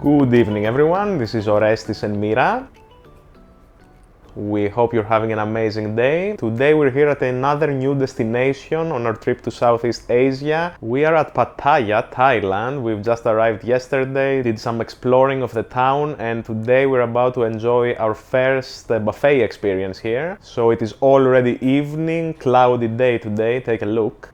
Good evening everyone, this is Orestis and Mira. We hope you're having an amazing day. Today we're here at another new destination on our trip to Southeast Asia. We are at Pattaya, Thailand. We've just arrived yesterday, did some exploring of the town, and today we're about to enjoy our first buffet experience here. So it is already evening, cloudy day today, take a look.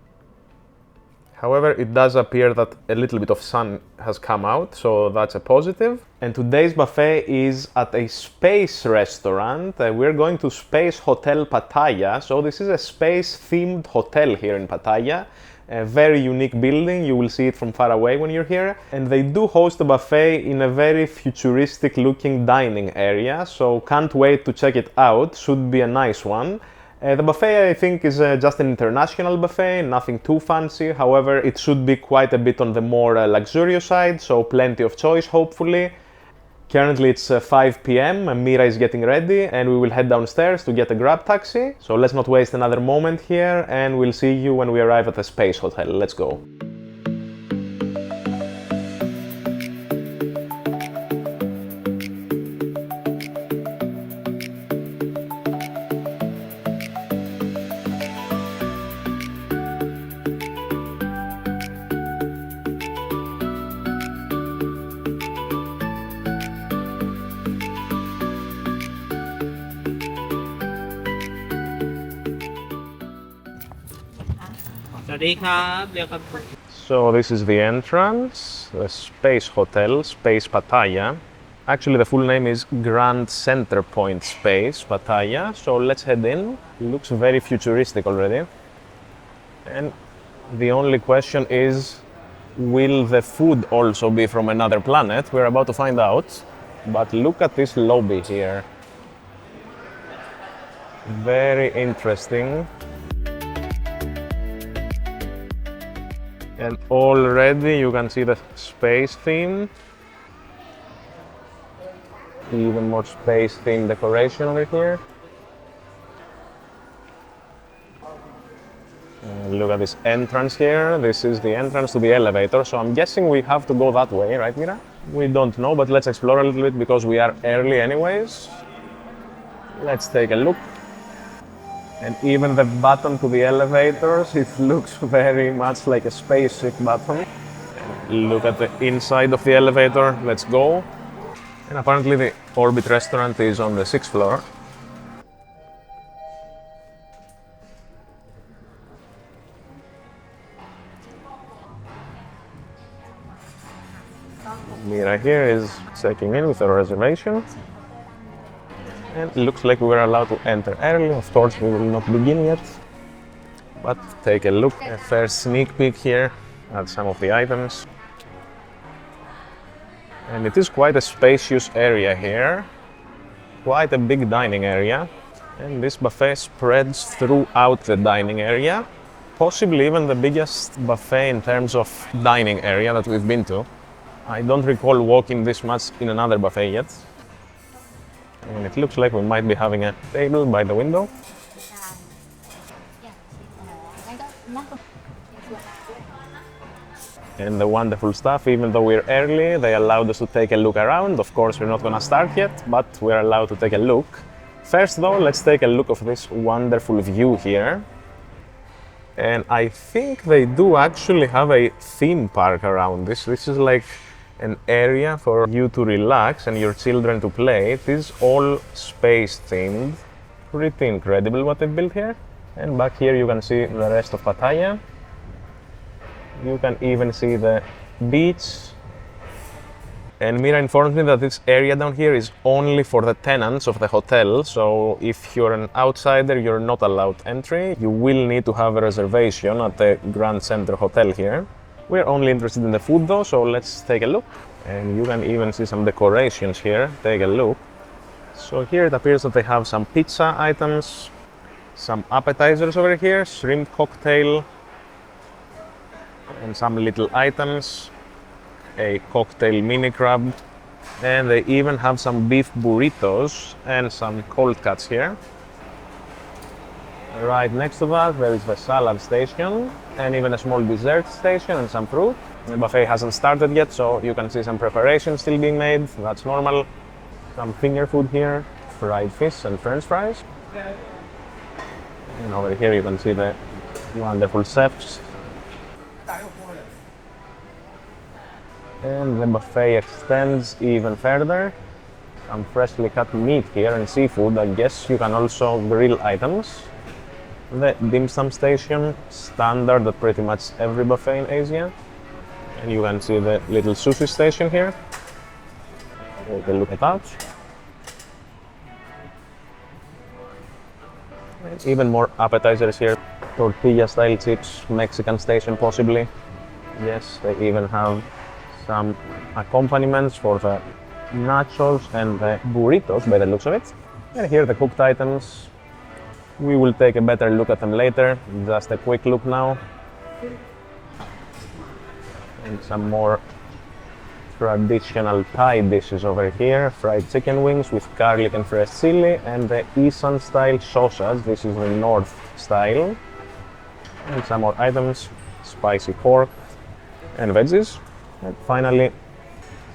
However, it does appear that a little bit of sun has come out, so that's a positive. And today's buffet is at a space restaurant. We're going to Space Hotel Pattaya. So this is a space-themed hotel here in Pattaya. A very unique building, you will see it from far away when you're here. And they do host a buffet in a very futuristic looking dining area, so can't wait to check it out, should be a nice one. The buffet I think is just an international buffet, nothing too fancy, however it should be quite a bit on the more luxurious side, so plenty of choice hopefully. Currently it's 5 p.m, Mira is getting ready and we will head downstairs to get a Grab taxi. So let's not waste another moment here and we'll see you when we arrive at the Space Hotel. Let's go. So this is the entrance, the Space Hotel, Space Pattaya. Actually the full name is Grand Center Point Space Pattaya, so let's head in. It looks very futuristic already. And the only question is, will the food also be from another planet? We're about to find out. But look at this lobby here. Very interesting. And already you can see the space theme. Even more space theme decoration over here. And look at this entrance here. This is the entrance to the elevator. So I'm guessing we have to go that way, right Mira? We don't know, but let's explore a little bit because we are early anyways. Let's take a look. And even the button to the elevators, it looks very much like a spaceship button. Look at the inside of the elevator, let's go. And apparently the Orbit restaurant is on the 6th floor. Mira here is checking in with a reservation. And it looks like we were allowed to enter early. Of course, we will not begin yet. But take a look, a first sneak peek here at some of the items. And it is quite a spacious area here. Quite a big dining area. And this buffet spreads throughout the dining area. Possibly even the biggest buffet in terms of dining area that we've been to. I don't recall walking this much in another buffet yet. And it looks like we might be having a table by the window. And the wonderful stuff, even though we're early, they allowed us to take a look around. Of course, we're not gonna start yet, but we're allowed to take a look. First though, let's take a look of this wonderful view here. And I think they do actually have a theme park around this. This is like an area for you to relax and your children to play. It is all space themed. Pretty incredible what they've built here. And back here you can see the rest of Pattaya. You can even see the beach. And Mira informed me that this area down here is only for the tenants of the hotel. So if you're an outsider, you're not allowed entry. You will need to have a reservation at the Grand Center Hotel here. We're only interested in the food though, so let's take a look. And you can even see some decorations here. Take a look. So here it appears that they have some pizza items, some appetizers over here, shrimp cocktail, and some little items, a cocktail mini crab, and they even have some beef burritos and some cold cuts here. Right next to that, there is the salad station and even a small dessert station and some fruit. The buffet hasn't started yet, so you can see some preparation still being made. That's normal. Some finger food here, fried fish and french fries. And over here you can see the wonderful chefs. And the buffet extends even further. Some freshly cut meat here and seafood. I guess you can also grill items. The dim sum station, standard at pretty much every buffet in Asia. And you can see the little sushi station here. Take a look at that. And even more appetizers here. Tortilla style chips, Mexican station possibly. Yes, they even have some accompaniments for the nachos and the burritos by the looks of it. And here the cooked items. We will take a better look at them later. Just a quick look now. And some more traditional Thai dishes over here. Fried chicken wings with garlic and fresh chili, and the Isan style sausage. This is the North style. And some more items, spicy pork and veggies. And finally,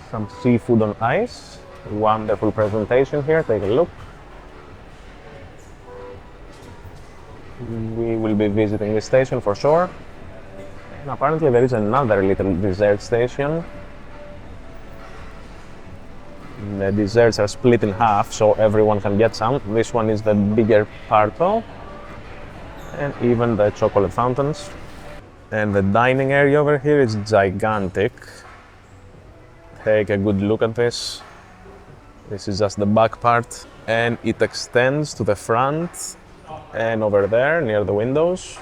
some seafood on ice. Wonderful presentation here, take a look. We will be visiting this station for sure. And apparently there is another little dessert station. The desserts are split in half, so everyone can get some. This one is the bigger part though. And even the chocolate fountains. And the dining area over here is gigantic. Take a good look at this. This is just the back part, and it extends to the front and over there near the windows.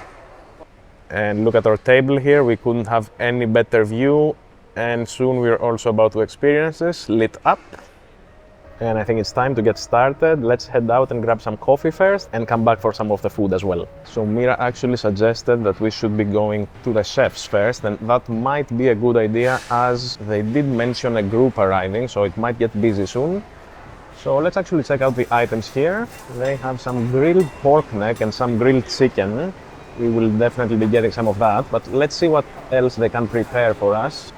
And look at our table here, we couldn't have any better view, and soon we're also about to experience this lit up. And I think it's time to get started. Let's head out and grab some coffee first and come back for some of the food as well. So Mira actually suggested that we should be going to the chefs first, and that might be a good idea as they did mention a group arriving, so it might get busy soon. So let's actually check out the items here. They have some grilled pork neck and some grilled chicken. We will definitely be getting some of that, but let's see what else they can prepare for us.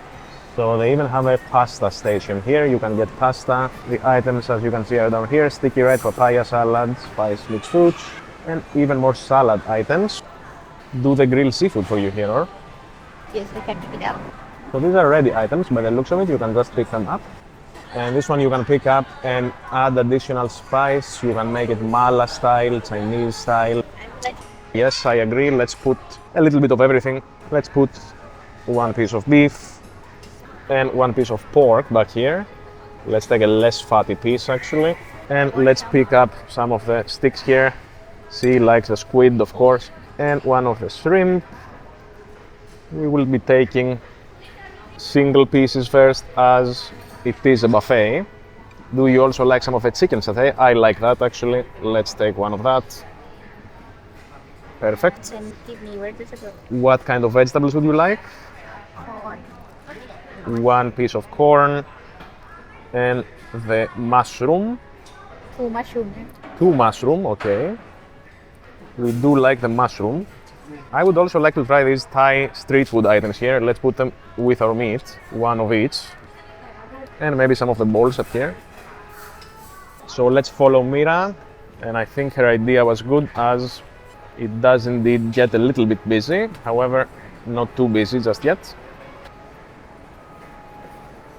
So they even have a pasta station here. You can get pasta. The items, as you can see, are down here. Sticky red papaya salad, spiced mixed fruits, and even more salad items. Do the grilled seafood for you here, or? Yes, we can pick it up. So these are ready items. By the looks of it, you can just pick them up. And this one you can pick up and add additional spice. You can make it mala style, Chinese style. Yes, I agree. Let's put a little bit of everything. Let's put one piece of beef and one piece of pork back here. Let's take a less fatty piece actually. And let's pick up some of the sticks here. She likes the squid, of course. And one of the shrimp. We will be taking single pieces first as it is a buffet. Do you also like some of the chicken satay? I like that actually. Let's take one of that. Perfect. Then give me vegetables. What kind of vegetables would you like? Corn. One piece of corn and the mushroom. 2 mushroom. 2 mushroom, okay. We do like the mushroom. I would also like to try these Thai street food items here. Let's put them with our meat, one of each. And maybe some of the bowls up here. So let's follow Mira. And I think her idea was good as it does indeed get a little bit busy. However, not too busy just yet.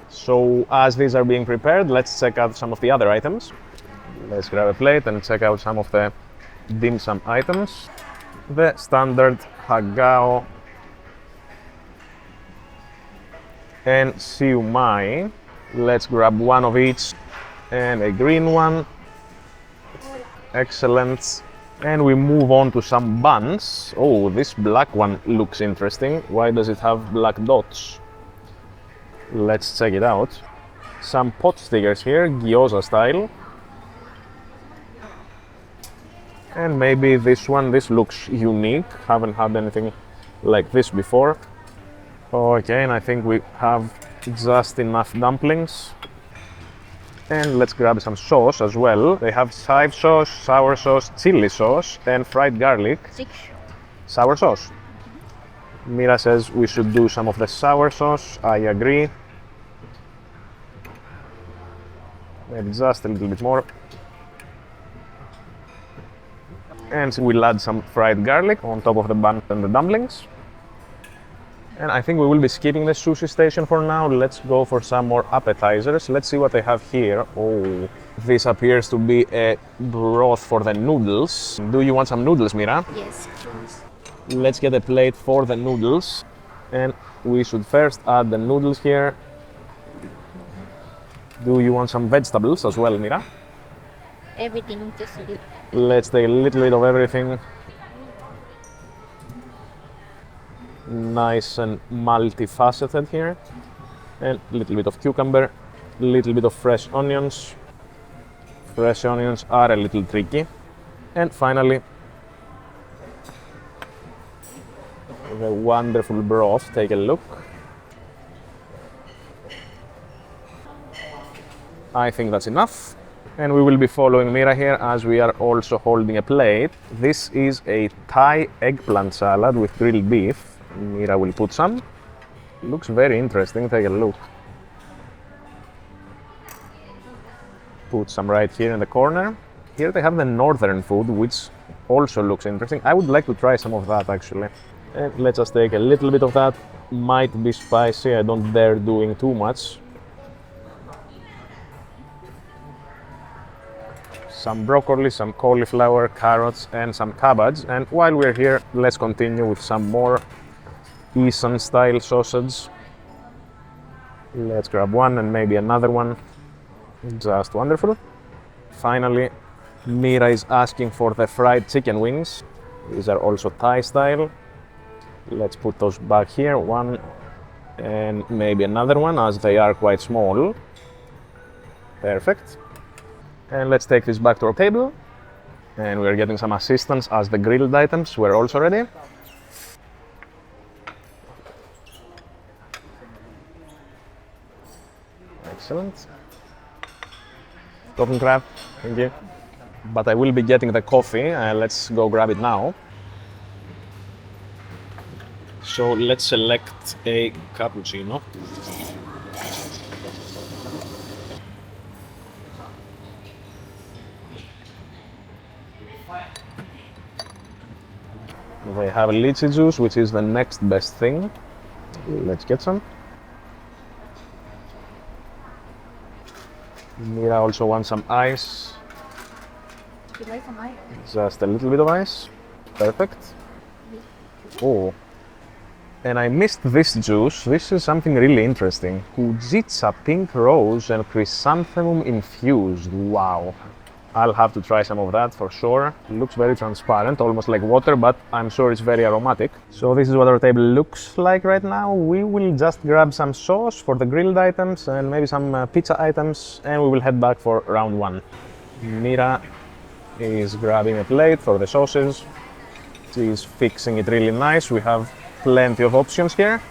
So as these are being prepared, let's check out some of the other items. Let's grab a plate and check out some of the dim sum items. The standard hagao and siu mai. Let's grab one of each and a green one. Excellent. And we move on to some buns. Oh, this black one looks interesting. Why does it have black dots? Let's check it out. Some pot stickers here, gyoza style. And maybe this one, this looks unique. Haven't had anything like this before. Okay, and I think we have just enough dumplings. And let's grab some sauce as well. They have chive sauce, sour sauce, chili sauce, and fried garlic. 6. Sour sauce. Mira says we should do some of the sour sauce. I agree. Maybe just a little bit more. And we'll add some fried garlic on top of the bun and the dumplings. And I think we will be skipping the sushi station for now. Let's go for some more appetizers. Let's see what they have here. Oh, this appears to be a broth for the noodles. Do you want some noodles, Mira? Yes, please. Let's get a plate for the noodles. And we should first add the noodles here. Do you want some vegetables as well, Mira? Everything just a little. Let's take a little bit of everything. Nice and multifaceted here. And a little bit of cucumber, a little bit of fresh onions. Fresh onions are a little tricky. And finally, the wonderful broth. Take a look. I think that's enough. And we will be following Mira here as we are also holding a plate. This is a Thai eggplant salad with grilled beef. Mira will put some. Looks very interesting, take a look. Put some right here in the corner. Here they have the northern food, which also looks interesting. I would like to try some of that actually. And let's just take a little bit of that. Might be spicy, I don't dare doing too much. Some broccoli, some cauliflower, carrots, and some cabbage. And while we're here, let's continue with some more Eastern style sausage. Let's grab one and maybe another one. Just wonderful. Finally, Mira is asking for the fried chicken wings. These are also Thai style. Let's put those back here, one and maybe another one as they are quite small. Perfect. And let's take this back to our table. And we're getting some assistance as the grilled items were also ready. Excellent. Stop and grab, thank you. But I will be getting the coffee, let's go grab it now. So let's select a cappuccino. They have lychee juice, which is the next best thing. Let's get some. Mira also wants some ice. You like some ice? Just a little bit of ice. Perfect. Oh. And I missed this juice. This is something really interesting. Kujitsa pink rose and chrysanthemum infused. Wow. I'll have to try some of that for sure. It looks very transparent, almost like water, but I'm sure it's very aromatic. So this is what our table looks like right now. We will just grab some sauce for the grilled items and maybe some pizza items, and we will head back for round one. Mira is grabbing a plate for the sauces. She's fixing it really nice. We have plenty of options here.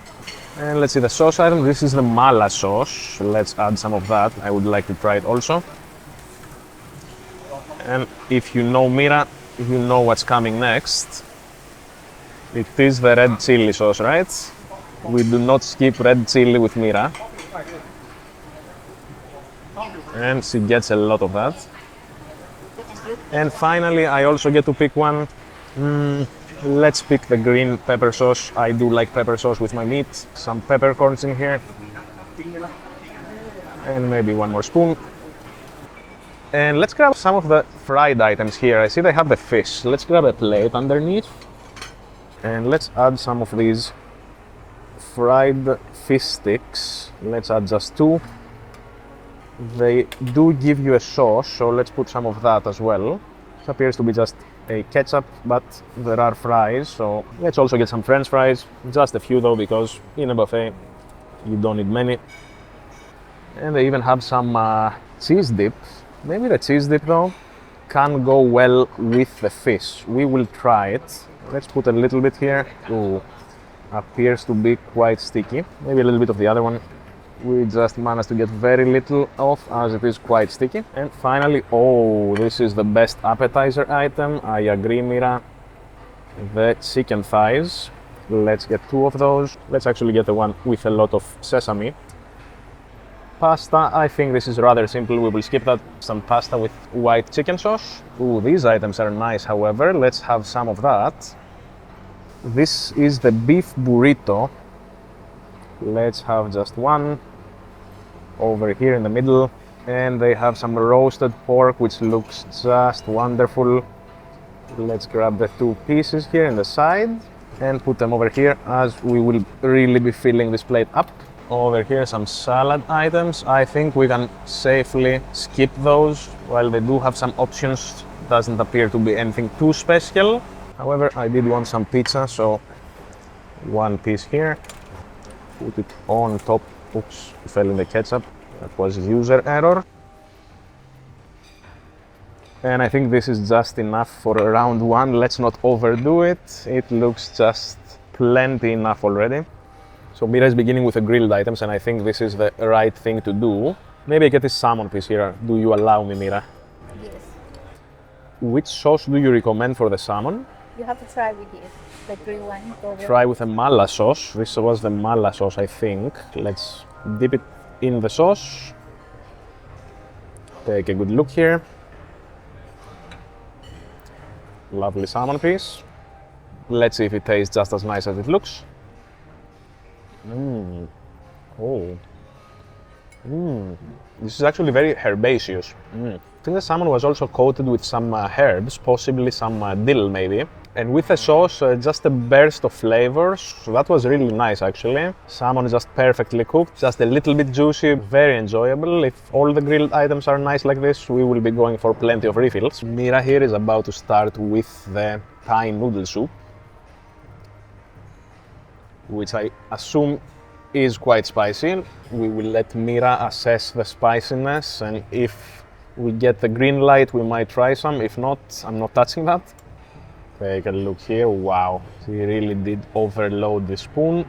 And let's see the sauce item. This is the mala sauce. Let's add some of that. I would like to try it also. And if you know Mira, you know what's coming next. It is the red chili sauce, right? We do not skip red chili with Mira. And she gets a lot of that. And finally, I also get to pick one. Let's pick the green pepper sauce. I do like pepper sauce with my meat. Some peppercorns in here. And maybe one more spoon. And let's grab some of the fried items here. I see they have the fish. Let's grab a plate underneath. And let's add some of these fried fish sticks. Let's add just two. They do give you a sauce, so let's put some of that as well. It appears to be just a ketchup, but there are fries, so let's also get some French fries. Just a few though, because in a buffet you don't need many. And they even have some cheese dip. Maybe the cheese dip though can go well with the fish. We will try it. Let's put a little bit here. Ooh, appears to be quite sticky. Maybe a little bit of the other one. We just managed to get very little off as it is quite sticky. And finally, oh, this is the best appetizer item. I agree, Mira. The chicken thighs. Let's get 2 of those. Let's actually get the one with a lot of sesame. Pasta, I think this is rather simple. We will skip that. Some pasta with white chicken sauce. Ooh, these items are nice, however. Let's have some of that. This is the beef burrito. Let's have just one over here in the middle. And they have some roasted pork, which looks just wonderful. Let's grab the 2 pieces here in the side and put them over here, as we will really be filling this plate up. Over here, some salad items. I think we can safely skip those. While they do have some options, doesn't appear to be anything too special. However, I did want some pizza, so 1 piece here. Put it on top. Oops, fell in the ketchup. That was user error. And I think this is just enough for round 1. Let's not overdo it. It looks just plenty enough already. So Mira is beginning with the grilled items, and I think this is the right thing to do. Maybe I get this salmon piece here. Do you allow me, Mira? Yes. Which sauce do you recommend for the salmon? You have to try with this, the green one. Try with a mala sauce. This was the mala sauce, I think. Let's dip it in the sauce. Take a good look here. Lovely salmon piece. Let's see if it tastes just as nice as it looks. Oh. This is actually very herbaceous. I think the salmon was also coated with some herbs, possibly some dill maybe. And with the sauce, just a burst of flavors. So that was really nice actually. Salmon is just perfectly cooked, just a little bit juicy, very enjoyable. If all the grilled items are nice like this, we will be going for plenty of refills. Mira here is about to start with the Thai noodle soup, which I assume is quite spicy. We will let Mira assess the spiciness, and if we get the green light, we might try some. If not, I'm not touching that. Take a look here. Wow, she really did overload the spoon.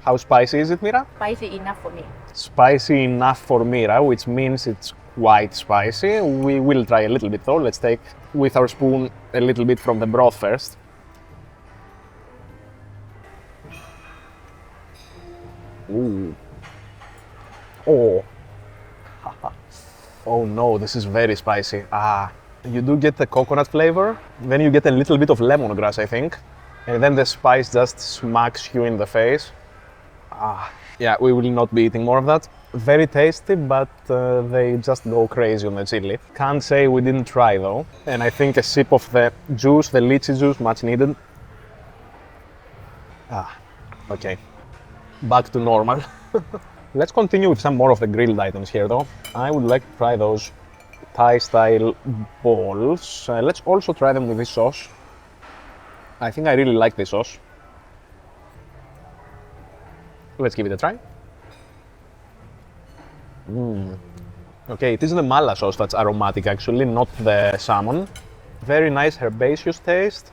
How spicy is it, Mira? Spicy enough for me. Spicy enough for Mira, which means it's quite spicy. We will try a little bit though. Let's take with our spoon a little bit from the broth first. Ooh. Oh. Oh no, this is very spicy. You do get the coconut flavor, then you get a little bit of lemongrass, I think, and then the spice just smacks you in the face. Yeah, we will not be eating more of that. Very tasty, but they just go crazy on the chili. Can't say we didn't try though. And I think a sip of the juice, the lychee juice, much needed. Okay. Back to normal. Let's continue with some more of the grilled items here though. I would like to try those Thai style balls. Let's also try them with this sauce. I think I really like this sauce. Let's give it a try. Okay, it is the mala sauce that's aromatic actually, not the salmon. Very nice herbaceous taste.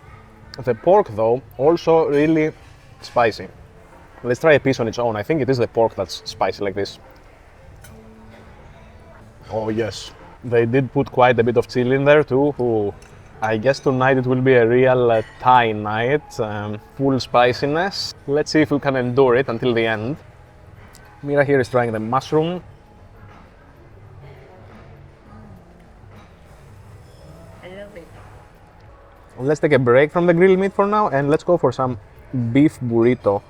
The pork though, also really spicy. Let's try a piece on its own. I think it is the pork that's spicy like this. Oh yes, they did put quite a bit of chili in there too. Ooh. I guess tonight it will be a real Thai night, full spiciness. Let's see if we can endure it until the end. Mira here is trying the mushroom. I love it. Let's take a break from the grilled meat for now and let's go for some beef burrito.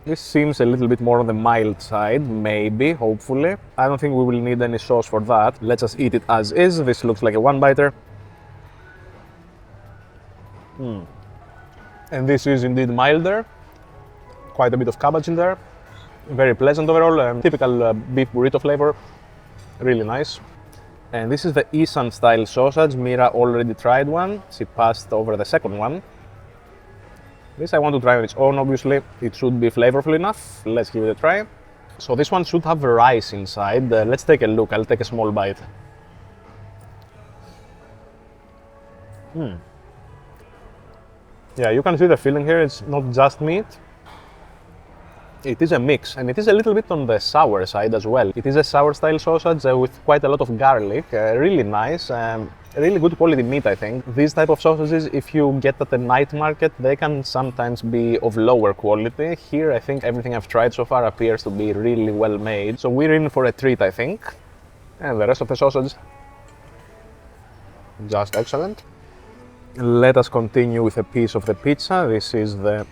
This seems a little bit more on the mild side, maybe, hopefully. I don't think we will need any sauce for that. Let's just eat it as is. This looks like a one-biter. And this is indeed milder. Quite a bit of cabbage in there. Very pleasant overall. Typical beef burrito flavor. Really nice. And this is the Isan style sausage. Mira already tried one. She passed over the second one. This I want to try on its own, obviously. It should be flavorful enough. Let's give it a try. So this one should have rice inside. Let's take a look. I'll take a small bite. Yeah, you can see the filling here. It's not just meat. It is a mix, and it is a little bit on the sour side as well. It is a sour style sausage with quite a lot of garlic, really nice, really good quality meat, I think. These type of sausages, if you get at the night market, they can sometimes be of lower quality. Here, I think everything I've tried so far appears to be really well made, so we're in for a treat, I think. And the rest of the sausage, just excellent. Let us continue with a piece of the pizza. This is the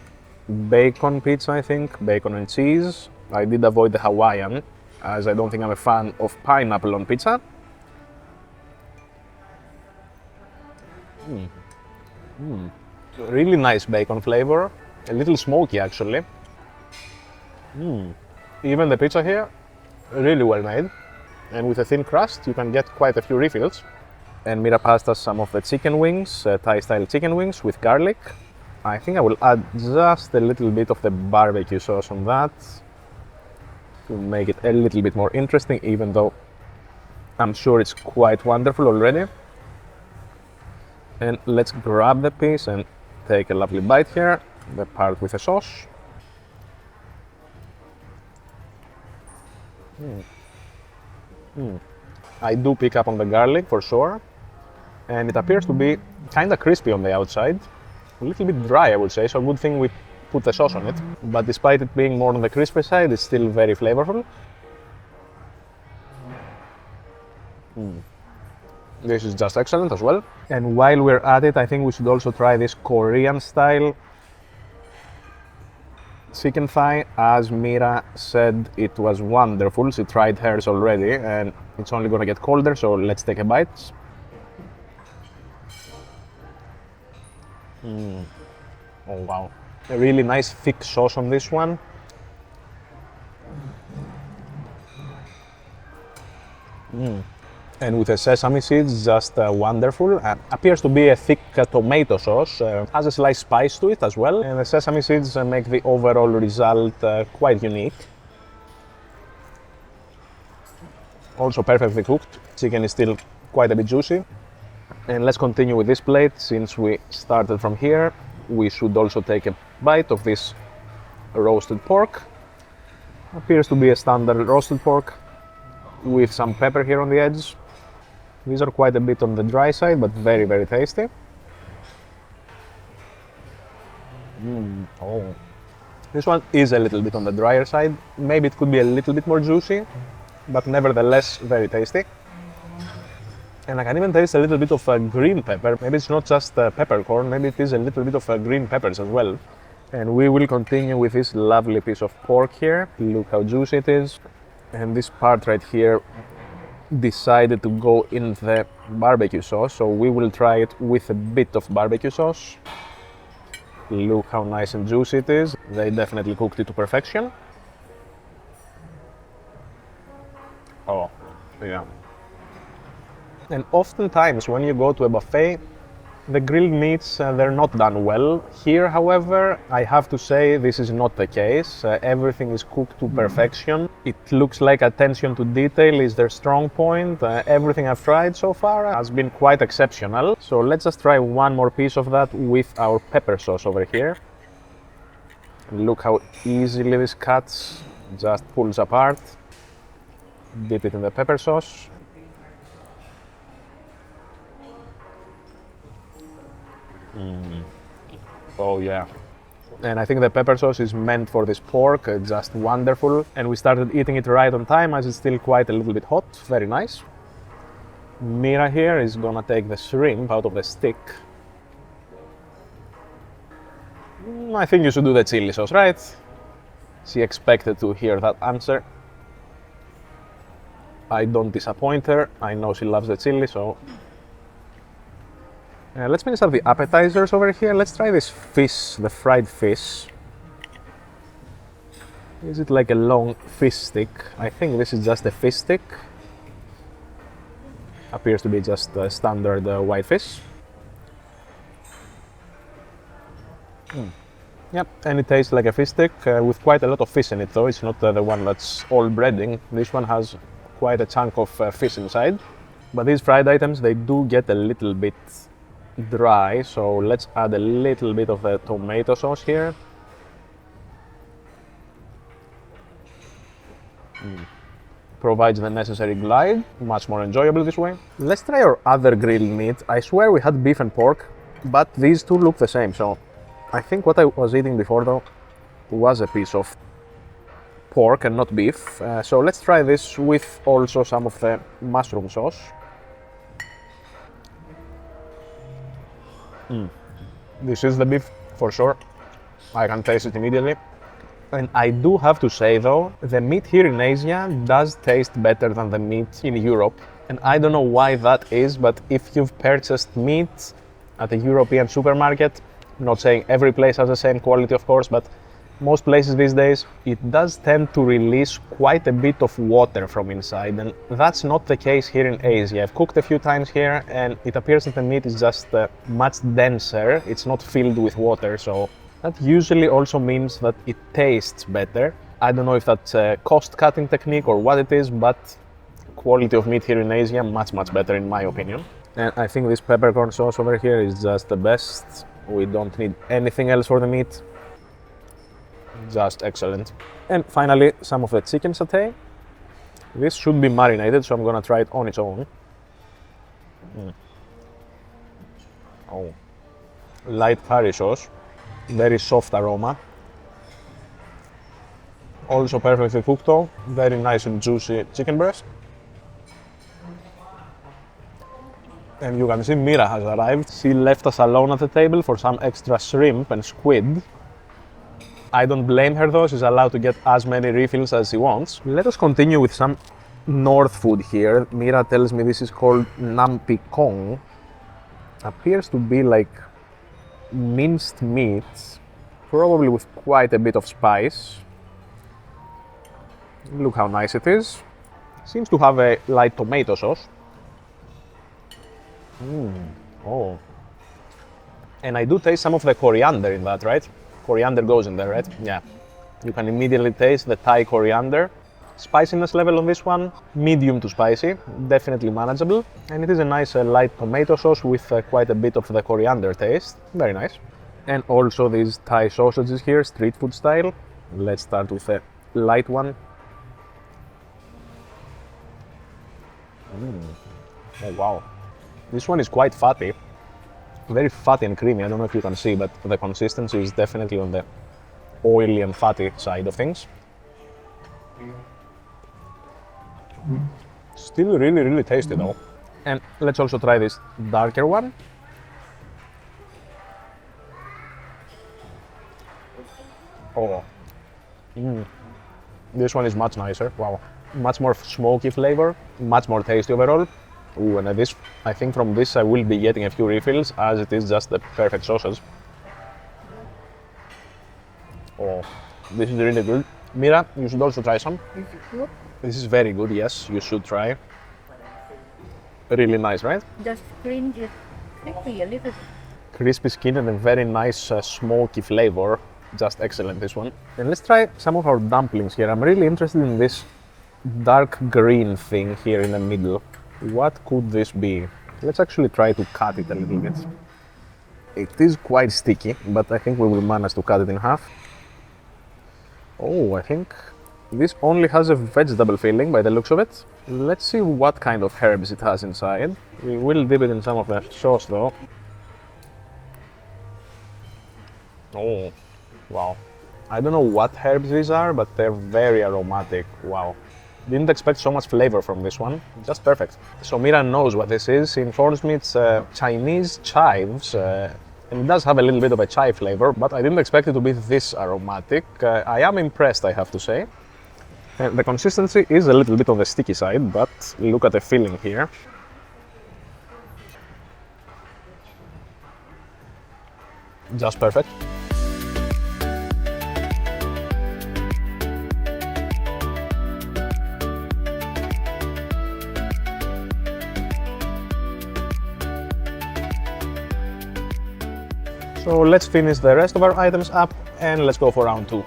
bacon pizza, I think, bacon and cheese. I did avoid the Hawaiian, as I don't think I'm a fan of pineapple on pizza. Really nice bacon flavor, a little smoky actually. Even the pizza here, really well made, and with a thin crust you can get quite a few refills. And Mira passed us some of the chicken wings, Thai style chicken wings with garlic. I think I will add just a little bit of the barbecue sauce on that to make it a little bit more interesting, even though I'm sure it's quite wonderful already. And let's grab the piece and take a lovely bite here, the part with the sauce. I do pick up on the garlic for sure, and it appears to be kind of crispy on the outside. A little bit dry, I would say, so good thing we put the sauce on it. But despite it being more on the crispy side, it's still very flavorful. This is just excellent as well. And while we're at it, I think we should also try this Korean style chicken thigh. As Mira said, it was wonderful. She tried hers already and it's only gonna get colder, so let's take a bite. Oh wow, a really nice thick sauce on this one. And with the sesame seeds, just wonderful. Appears to be a thick tomato sauce, has a slight spice to it as well, and the sesame seeds make the overall result quite unique. Also perfectly cooked, chicken is still quite a bit juicy. And let's continue with this plate. Since we started from here, we should also take a bite of this roasted pork. Appears to be a standard roasted pork with some pepper here on the edge. These are quite a bit on the dry side, but very, very tasty. Oh, this one is a little bit on the drier side. Maybe it could be a little bit more juicy, but nevertheless very tasty. And I can even taste a little bit of green pepper. Maybe it's not just peppercorn, maybe it is a little bit of green peppers as well. And we will continue with this lovely piece of pork here. Look how juicy it is. And this part right here decided to go in the barbecue sauce, so we will try it with a bit of barbecue sauce. Look how nice and juicy it is. They definitely cooked it to perfection. Oh, yeah. And oftentimes when you go to a buffet, the grilled meats, they're not done well. Here, however, I have to say this is not the case. Everything is cooked to perfection. It looks like attention to detail is their strong point. Everything I've tried so far has been quite exceptional. So let's just try one more piece of that with our pepper sauce over here. Look how easily this cuts, just pulls apart. Dip it in the pepper sauce. Oh yeah. And I think the pepper sauce is meant for this pork, just wonderful. And we started eating it right on time as it's still quite a little bit hot, very nice. Mira here is gonna take the shrimp out of the stick. I think you should do the chili sauce, right? She expected to hear that answer. I don't disappoint her, I know she loves the chili, so... let's finish up the appetizers over here. Let's try this fish, the fried fish. Is it like a long fish stick? I think this is just a fish stick. Appears to be just a standard white fish. Yep, and it tastes like a fish stick with quite a lot of fish in it though. It's not the one that's all breading. This one has quite a chunk of fish inside. But these fried items, they do get a little bit dry, so let's add a little bit of the tomato sauce here. Provides the necessary glide, much more enjoyable this way. Let's try our other grilled meat. I swear we had beef and pork, but these two look the same, so I think what I was eating before though was a piece of pork and not beef. So let's try this with also some of the mushroom sauce. This is the beef for sure. I can taste it immediately. And I do have to say though, the meat here in Asia does taste better than the meat in Europe. And I don't know why that is, but if you've purchased meat at a European supermarket, I'm not saying every place has the same quality of course, but most places these days, it does tend to release quite a bit of water from inside, and that's not the case here in Asia. I've cooked a few times here and it appears that the meat is just much denser, it's not filled with water, so that usually also means that it tastes better. I don't know if that's a cost-cutting technique or what it is, but quality of meat here in Asia, much better in my opinion. And I think this peppercorn sauce over here is just the best. We don't need anything else for the meat. Just excellent. And finally, some of the chicken satay. This should be marinated, so I'm gonna try it on its own. Oh, light curry sauce, very soft aroma. Also perfectly cooked though, very nice and juicy chicken breast. And you can see Mira has arrived. She left us alone at the table for some extra shrimp and squid. I don't blame her though, she's allowed to get as many refills as she wants. Let us continue with some North food here. Mira tells me this is called Nam Pi Kong. Appears to be like minced meat, probably with quite a bit of spice. Look how nice it is. Seems to have a light tomato sauce. Oh. And I do taste some of the coriander in that, right? Coriander goes in there, right? Yeah. You can immediately taste the Thai coriander. Spiciness level on this one, medium to spicy, definitely manageable. And it is a nice light tomato sauce with quite a bit of the coriander taste. Very nice. And also these Thai sausages here, street food style. Let's start with a light one. Oh wow. This one is quite fatty. Very fatty and creamy. I don't know if you can see, but the consistency is definitely on the oily and fatty side of things. Still really tasty though. And let's also try this darker one. Oh. This one is much nicer. Wow. Much more smoky flavor, much more tasty overall. Ooh, and this, I think from this I will be getting a few refills as it is just the perfect sausage. Oh, this is really good. Mira, you should also try some. Is it good? This is very good, yes, you should try. Really nice, right? The skin is crispy a little bit. Crispy skin and a very nice smoky flavor. Just excellent, this one. And let's try some of our dumplings here. I'm really interested in this dark green thing here in the middle. What could this be? Let's actually try to cut it a little bit. It is quite sticky, but I think we will manage to cut it in half. Oh, I think this only has a vegetable filling by the looks of it. Let's see what kind of herbs it has inside. We will dip it in some of the sauce though. Oh, wow. I don't know what herbs these are, but they're very aromatic. Wow. Didn't expect so much flavor from this one. Just perfect. So Mira knows what this is. She informs me it's Chinese chives. And it does have a little bit of a chive flavor, but I didn't expect it to be this aromatic. I am impressed, I have to say. And the consistency is a little bit on the sticky side, but look at the filling here. Just perfect. So let's finish the rest of our items up and let's go for round two.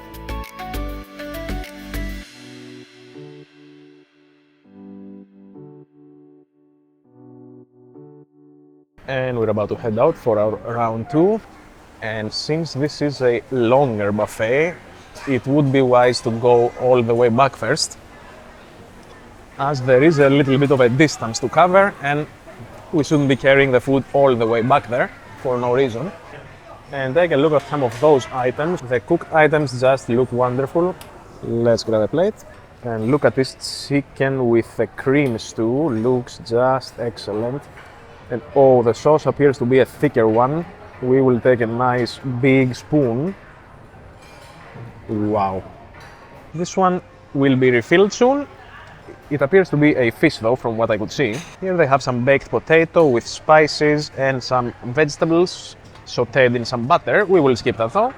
And we're about to head out for our round two. And since this is a longer buffet, it would be wise to go all the way back first. as there is a little bit of a distance to cover and we shouldn't be carrying the food all the way back there for no reason. And take a look at some of those items. The cooked items just look wonderful. Let's grab a plate. And look at this chicken with the cream stew. Looks just excellent. And oh, the sauce appears to be a thicker one. We will take a nice big spoon. Wow. This one will be refilled soon. It appears to be a fish though, from what I could see. Here they have some baked potato with spices and some vegetables sauteed in some butter. We will skip that though.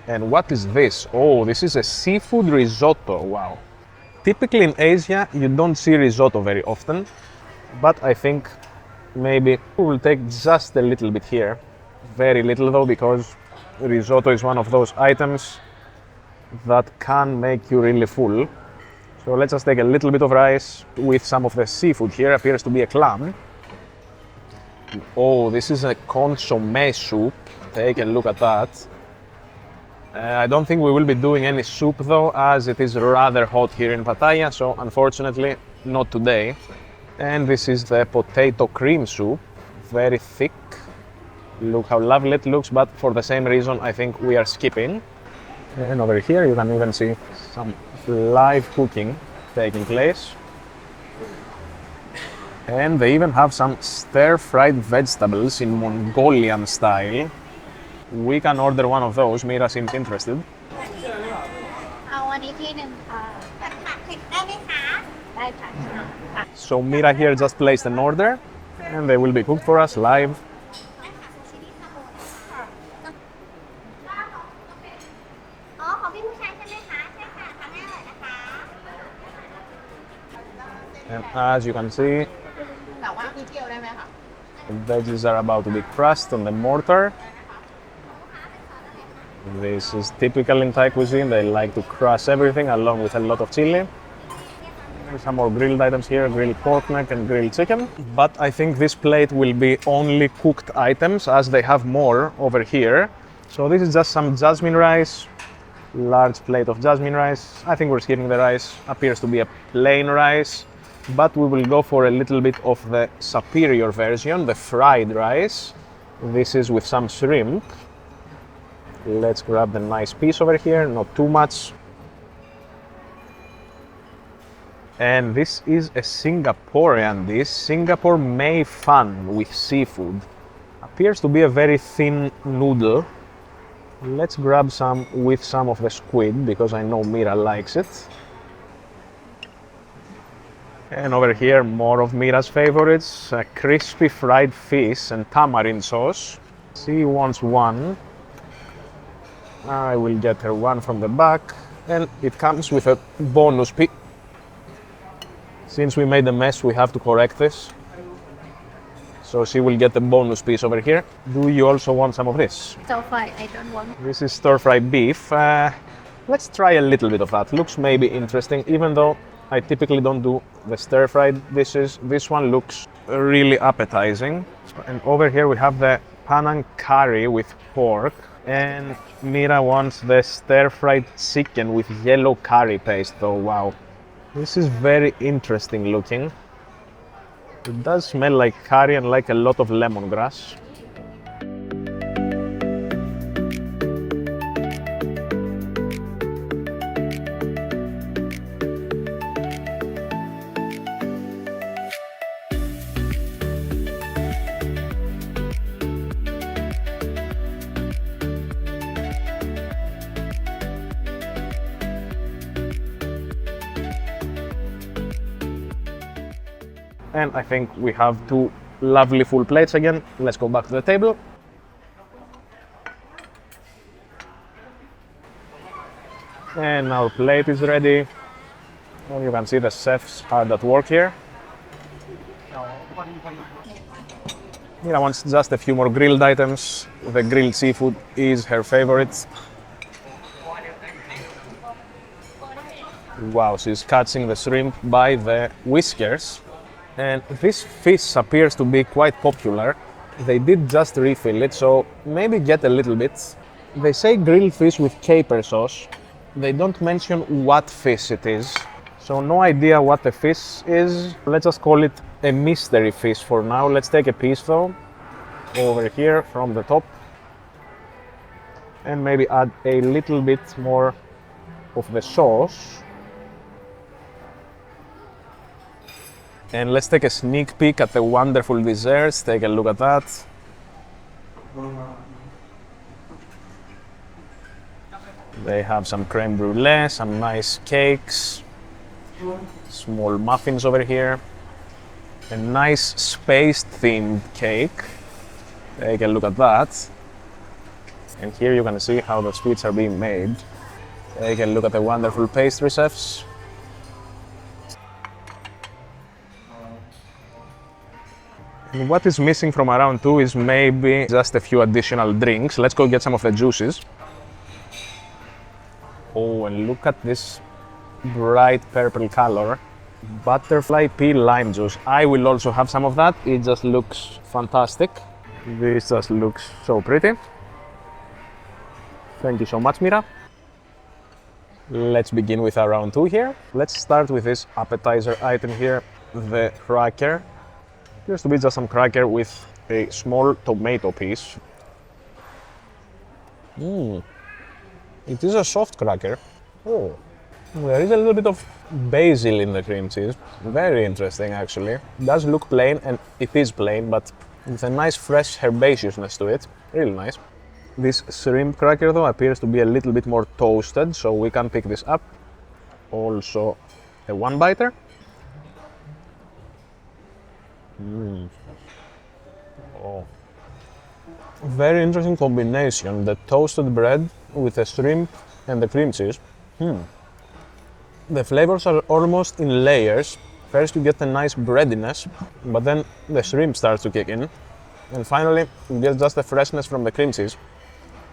And what is this? Oh, this is a seafood risotto. Wow. Typically in Asia, you don't see risotto very often, but I think maybe we will take just a little bit here. Very little though, because risotto is one of those items that can make you really full. So let's just take a little bit of rice with some of the seafood here. Appears to be a clam. Oh, this is a consommé soup. Take a look at that. I don't think we will be doing any soup though, as it is rather hot here in Pattaya, so unfortunately not today. And this is the potato cream soup, very thick. Look how lovely it looks, but for the same reason I think we are skipping. And over here you can even see some live cooking taking place. And they even have some stir-fried vegetables in Mongolian style. We can order one of those. Mira seems interested. So Mira here just placed an order and they will be cooked for us live. And as you can see, the veggies are about to be crushed in the mortar. This is typical in Thai cuisine. They like to crush everything along with a lot of chili. There's some more grilled items here, grilled pork neck and grilled chicken. But I think this plate will be only cooked items, as they have more over here. So this is just some jasmine rice, large plate of jasmine rice. I think we're skipping the rice. Appears to be a plain rice, but we will go for a little bit of the superior version, the fried rice. This is with some shrimp. Let's grab the nice piece over here, not too much. And this is a Singaporean dish, Singapore Mei Fan with seafood. Appears to be a very thin noodle. Let's grab some with some of the squid, because I know Mira likes it. And over here, more of Mira's favorites, a crispy fried fish and tamarind sauce. She wants one. I will get her one from the back, and it comes with a bonus piece. Since we made a mess, we have to correct this. So she will get the bonus piece over here. Do you also want some of this? Stir-fry, I don't want. This is stir-fried beef. Let's try a little bit of that. Looks maybe interesting, even though I typically don't do the stir-fried dishes. This one looks really appetizing. And over here we have the Panang curry with pork. And Mira wants the stir-fried chicken with yellow curry paste though. Wow. This is very interesting looking. It does smell like curry and like a lot of lemongrass. And I think we have two lovely full plates again. Let's go back to the table. And our plate is ready. And you can see the chefs hard at work here. Mira wants just a few more grilled items. The grilled seafood is her favorite. Wow, she's catching the shrimp by the whiskers. And this fish appears to be quite popular. They did just refill it, so maybe get a little bit. They say grilled fish with caper sauce. They don't mention what fish it is, So no idea what the fish is. Let's just call it a mystery fish for now. Let's take a piece though, over here from the top, and maybe add a little bit more of the sauce. And let's take a sneak peek at the wonderful desserts. Take a look at that. They have some creme brulee, some nice cakes, small muffins over here, a nice space-themed cake. Take a look at that. And here you can see how the sweets are being made. Take a look at the wonderful pastry chefs. And what is missing from around 2 is maybe just a few additional drinks. Let's go get some of the juices. Oh, and look at this bright purple color. Butterfly pea lime juice. I will also have some of that. It just looks fantastic. This just looks so pretty. Thank you so much, Mira. Let's begin with our round 2 here. Let's start with this appetizer item here, the cracker. Appears to be just some cracker with a small tomato piece. It is a soft cracker. Oh, there is a little bit of basil in the cream cheese. Very interesting, actually. It does look plain, and it is plain, but with a nice fresh herbaceousness to it. Really nice. This shrimp cracker, though, appears to be a little bit more toasted, so we can pick this up. Also, a one-biter. Oh. Very interesting combination, the toasted bread with the shrimp and the cream cheese. The flavors are almost in layers. First you get a nice breadiness, but then the shrimp starts to kick in. And finally, you get just the freshness from the cream cheese.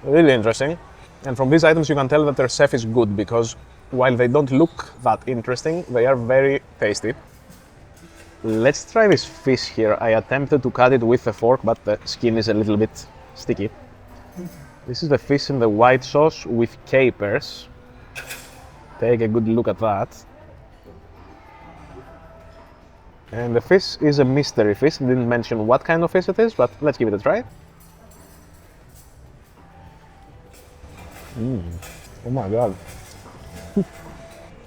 Really interesting. And from these items you can tell that their chef is good, because while they don't look that interesting, they are very tasty. Let's try this fish here. I attempted to cut it with a fork, but the skin is a little bit sticky. This is the fish in the white sauce with capers. Take a good look at that. And the fish is a mystery fish. Didn't mention what kind of fish it is, but let's give it a try. Oh my god.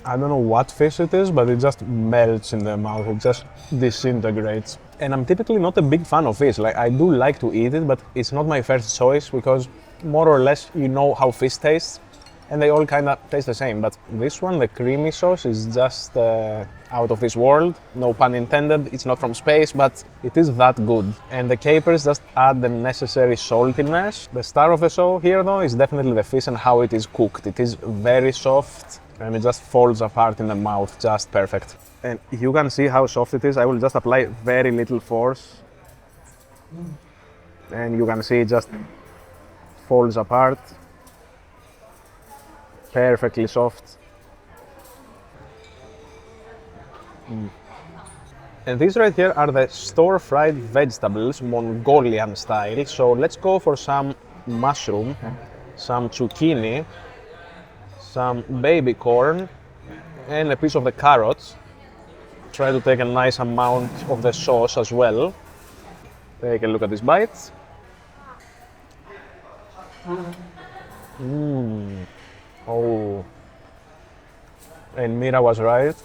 I don't know what fish it is, but it just melts in the mouth. It just disintegrates. And I'm typically not a big fan of fish. Like, I do like to eat it, but it's not my first choice, because more or less you know how fish tastes, and they all kind of taste the same. But this one, the creamy sauce, is just out of this world. No pun intended. It's not from space, but it is that good. And the capers just add the necessary saltiness. The star of the show here, though, is definitely the fish and how it is cooked. It is very soft, and it just falls apart in the mouth, just perfect. And you can see how soft it is. I will just apply very little force, and you can see it just falls apart. Perfectly soft. And these right here are the stir-fried vegetables, Mongolian style. So let's go for some mushroom, some zucchini, some baby corn, and a piece of the carrots. Try to take a nice amount of the sauce as well. Take a look at this bite. Oh, and Mira was right.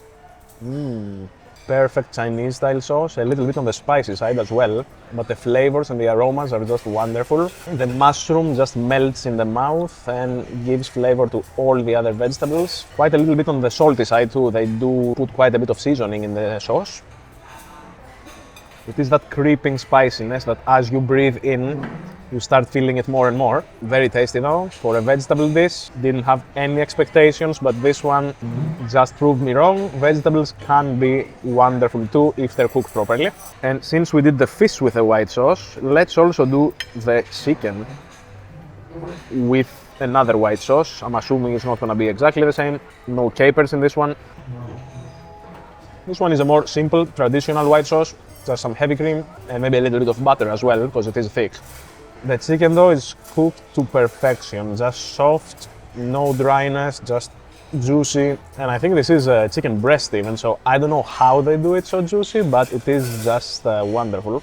Perfect Chinese style sauce, a little bit on the spicy side as well, but the flavors and the aromas are just wonderful. The mushroom just melts in the mouth and gives flavor to all the other vegetables. Quite a little bit on the salty side too. They do put quite a bit of seasoning in the sauce. It is that creeping spiciness that as you breathe in, you start feeling it more and more. Very tasty though. For a vegetable dish, didn't have any expectations, but this one just proved me wrong. Vegetables can be wonderful too if they're cooked properly. And since we did the fish with a white sauce, let's also do the chicken with another white sauce. I'm assuming it's not gonna be exactly the same. No capers in this one. This one is a more simple, traditional white sauce. Just some heavy cream and maybe a little bit of butter as well, because it is thick. The chicken though is cooked to perfection, just soft, no dryness, just juicy, and I think this is chicken breast even, so I don't know how they do it so juicy, but it is just wonderful.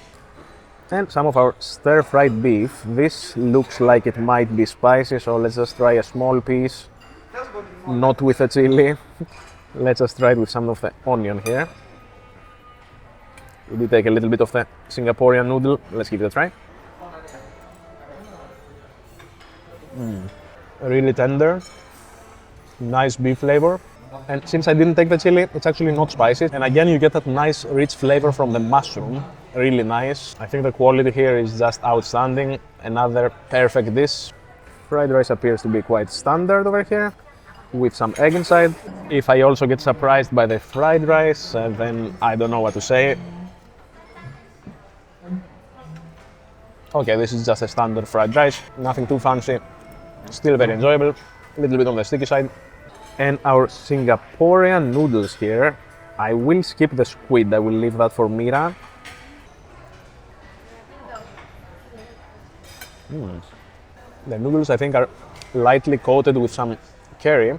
And some of our stir-fried beef. This looks like it might be spicy, so let's just try a small piece, not with the chili. Let's just try it with some of the onion here. We take a little bit of the Singaporean noodle. Let's give it a try. Really tender, nice beef flavor. And since I didn't take the chili, it's actually not spicy. And again, you get that nice rich flavor from the mushroom. Really nice. I think the quality here is just outstanding. Another perfect dish. Fried rice appears to be quite standard over here, with some egg inside. If I also get surprised by the fried rice, then I don't know what to say. Okay, this is just a standard fried rice, nothing too fancy, still very enjoyable, a little bit on the sticky side. And our Singaporean noodles here, I will skip the squid, I will leave that for Mira. The noodles I think are lightly coated with some curry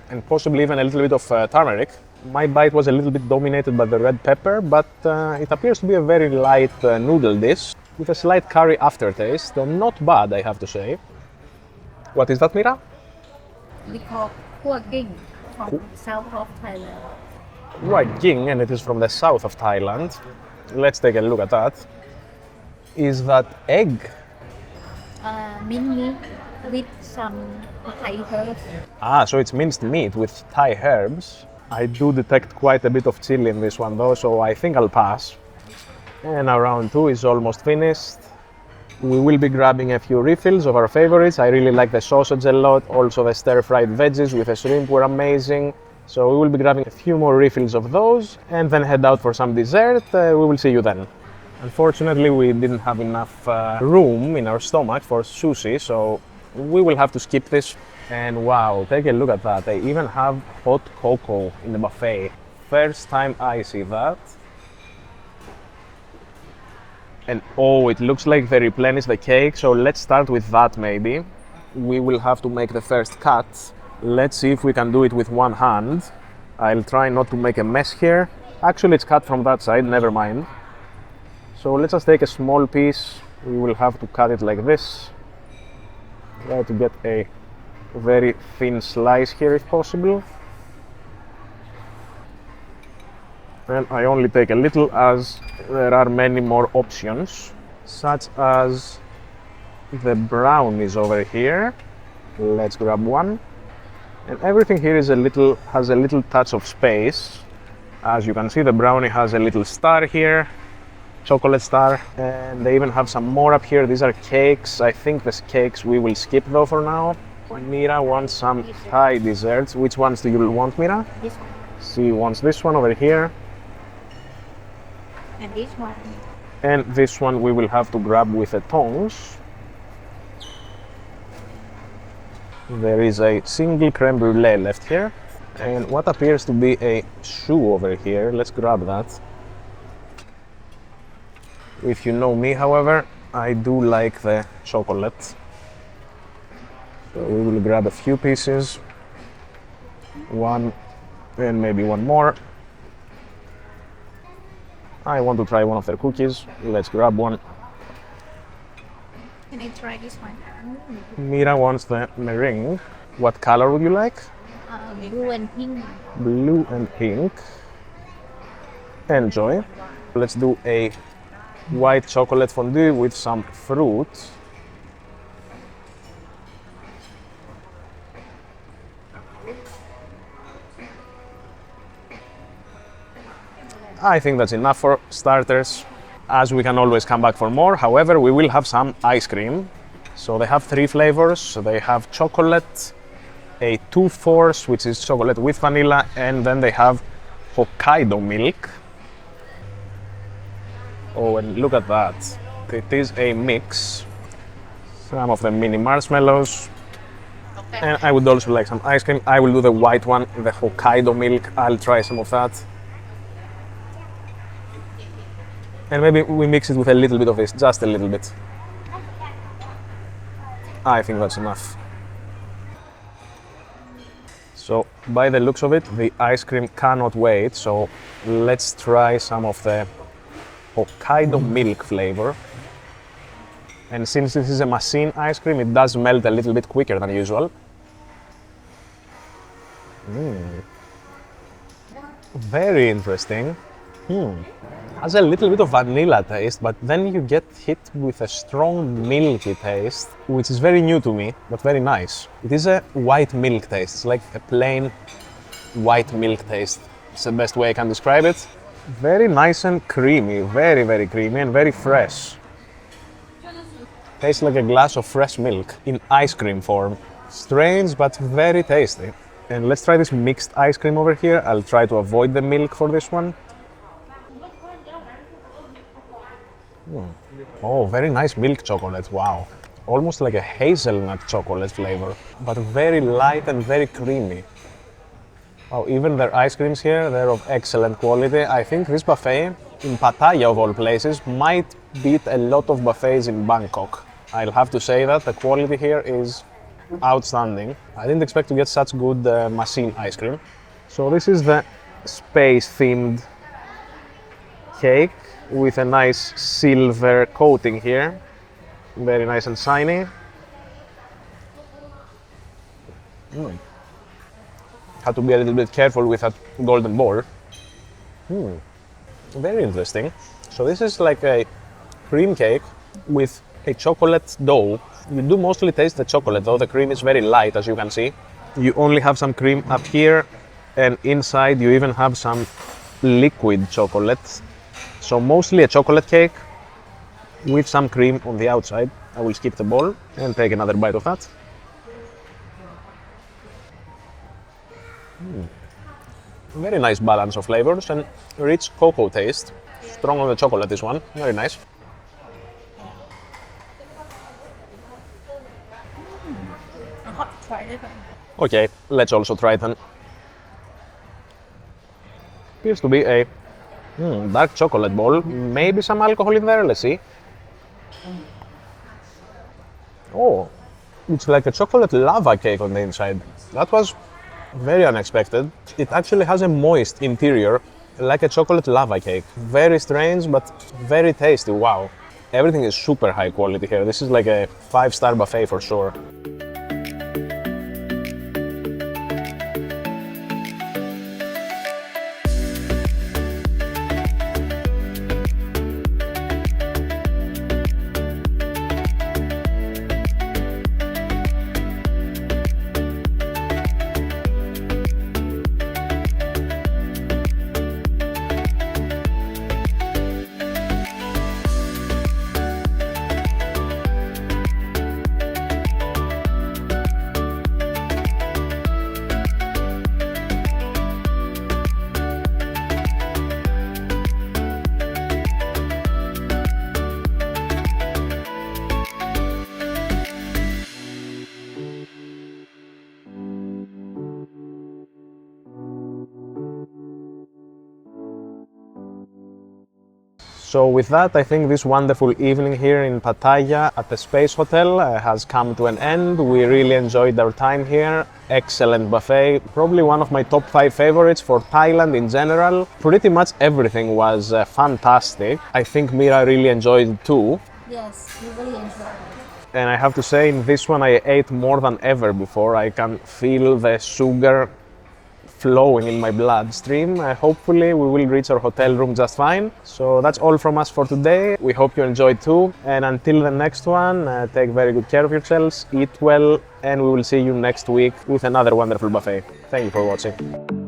and possibly even a little bit of turmeric. My bite was a little bit dominated by the red pepper, but it appears to be a very light noodle dish with a slight curry aftertaste, though not bad, I have to say. What is that, Mira? We call Hua King from south of Thailand. Right, king, and it is from the south of Thailand. Let's take a look at that. Is that egg? Mint meat with some Thai herbs. Ah, so it's minced meat with Thai herbs. I do detect quite a bit of chili in this one though, so I think I'll pass. And our round 2 is almost finished. We will be grabbing a few refills of our favorites. I really like the sausage a lot. Also the stir-fried veggies with the shrimp were amazing. So we will be grabbing a few more refills of those and then head out for some dessert. We will see you then. Unfortunately, we didn't have enough room in our stomach for sushi, so we will have to skip this. And wow, take a look at that. They even have hot cocoa in the buffet. First time I see that. And oh, it looks like they replenished the cake, so let's start with that maybe. We will have to make the first cut. Let's see if we can do it with one hand. I'll try not to make a mess here. Actually, it's cut from that side, never mind. So let's just take a small piece. We will have to cut it like this. Try to get a very thin slice here if possible. And I only take a little as there are many more options, such as the brownies over here. Let's grab one. And everything here is has a little touch of space. As you can see, the brownie has a little star here, chocolate star, and they even have some more up here. These are cakes. I think these cakes we will skip though for now. Mira wants some Thai desserts. Which ones do you want, Mira? This one. She wants this one over here. And this one. And this one we will have to grab with the tongs. There is a single creme brulee left here. And what appears to be a shoe over here. Let's grab that. If you know me, however, I do like the chocolate. So we will grab a few pieces. One and maybe one more. I want to try one of their cookies. Let's grab one. Can I try this one? Mira wants the meringue. What color would you like? Blue and pink. Blue and pink. Enjoy. Let's do a white chocolate fondue with some fruit. I think that's enough for starters, as we can always come back for more. However, we will have some ice cream. So they have 3 flavors. So they have chocolate, a 2-4, which is chocolate with vanilla, and then they have Hokkaido milk. Oh, and look at that. It is a mix. Some of the mini marshmallows. Okay. And I would also like some ice cream. I will do the white one, the Hokkaido milk. I'll try some of that. And maybe we mix it with a little bit of this, just a little bit. I think that's enough. So by the looks of it, the ice cream cannot wait. So let's try some of the Hokkaido milk flavor. And since this is a machine ice cream, it does melt a little bit quicker than usual. Very interesting. Has a little bit of vanilla taste, but then you get hit with a strong milky taste, which is very new to me, but very nice. It is a white milk taste. It's like a plain white milk taste. It's the best way I can describe it. Very nice and creamy, very, very creamy and very fresh. Tastes like a glass of fresh milk in ice cream form. Strange, but very tasty. And let's try this mixed ice cream over here. I'll try to avoid the milk for this one. Oh, very nice milk chocolate, wow. Almost like a hazelnut chocolate flavor, but very light and very creamy. Wow, even their ice creams here, they're of excellent quality. I think this buffet in Pattaya, of all places, might beat a lot of buffets in Bangkok. I'll have to say that the quality here is outstanding. I didn't expect to get such good machine ice cream. So this is the space-themed cake with a nice silver coating here. Very nice and shiny. Had to be a little bit careful with that golden ball. Very interesting. So this is like a cream cake with a chocolate dough. You do mostly taste the chocolate though, the cream is very light as you can see. You only have some cream up here, and inside you even have some liquid chocolate. So mostly a chocolate cake with some cream on the outside. I will skip the bowl and take another bite of that. Very nice balance of flavors and rich cocoa taste. Strong on the chocolate, this one, very nice. I have to try this one. Okay, let's also try it then. Appears to be a dark chocolate ball, maybe some alcohol in there, let's see. Oh, it's like a chocolate lava cake on the inside. That was very unexpected. It actually has a moist interior, like a chocolate lava cake. Very strange, but very tasty, wow. Everything is super high quality here. This is like a 5-star buffet for sure. So with that, I think this wonderful evening here in Pattaya at the Space Hotel has come to an end. We really enjoyed our time here. Excellent buffet, probably one of my top 5 favorites for Thailand in general. Pretty much everything was fantastic. I think Mira really enjoyed it too. Yes, we really enjoyed it. And I have to say, in this one I ate more than ever before. I can feel the sugar flowing in my bloodstream. Hopefully we will reach our hotel room just fine. So that's all from us for today. We hope you enjoyed too. And until the next one, take very good care of yourselves, eat well, and we will see you next week with another wonderful buffet. Thank you for watching.